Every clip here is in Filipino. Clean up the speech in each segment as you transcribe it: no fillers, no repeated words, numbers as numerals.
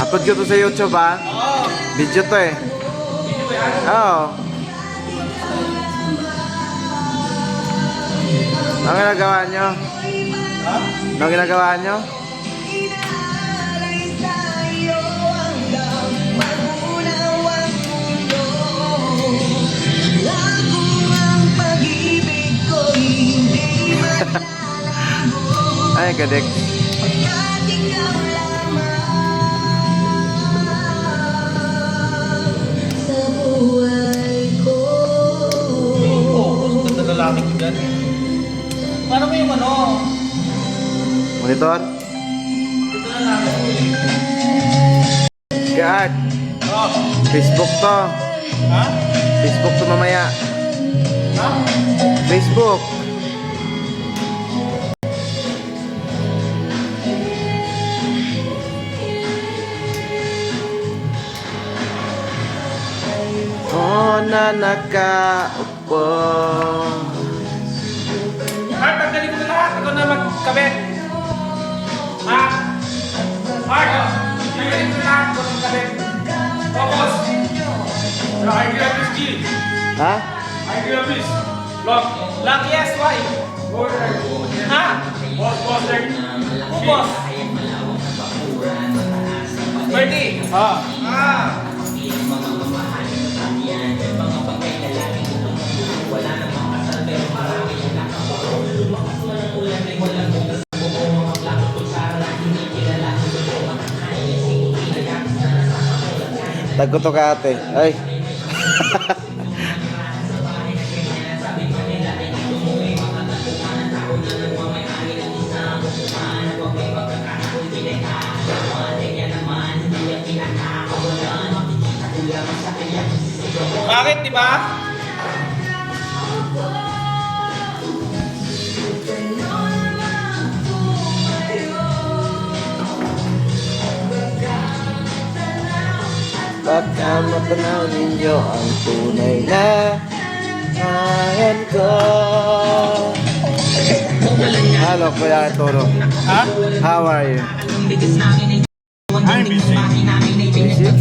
Upload ko to sa YouTube ha. Video to eh. Oo. Ano ginagawa nyo? Ano ginagawa nyo? Ay, gadik. Lalaki ko dyan. Paano mo yung ano? Monitor? Ito na lang. Kaat. Oh. Facebook to. Ha? Facebook to mamaya. Ha? Facebook. Oh, na nakaupo. Art, tanggalin ko na lahat. Ikaw na magkabit. Ha? Art, tanggalin ko na lahat. Ikaw na magkabit. Focus. Idea of this G. Ha? Idea of this. Lock. Lock, yes. Why? Ha? Boss, boss, there. Who boss? Bertie. Ha? Ah. Tago to ka ate. Ay. Bakit, di ba? Baka matanaw ninyo ang tunay na kayan ko. Hello, Kuya Toro. Ha? How are you? I'm busy. Busy?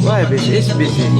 Why busy? It's busy.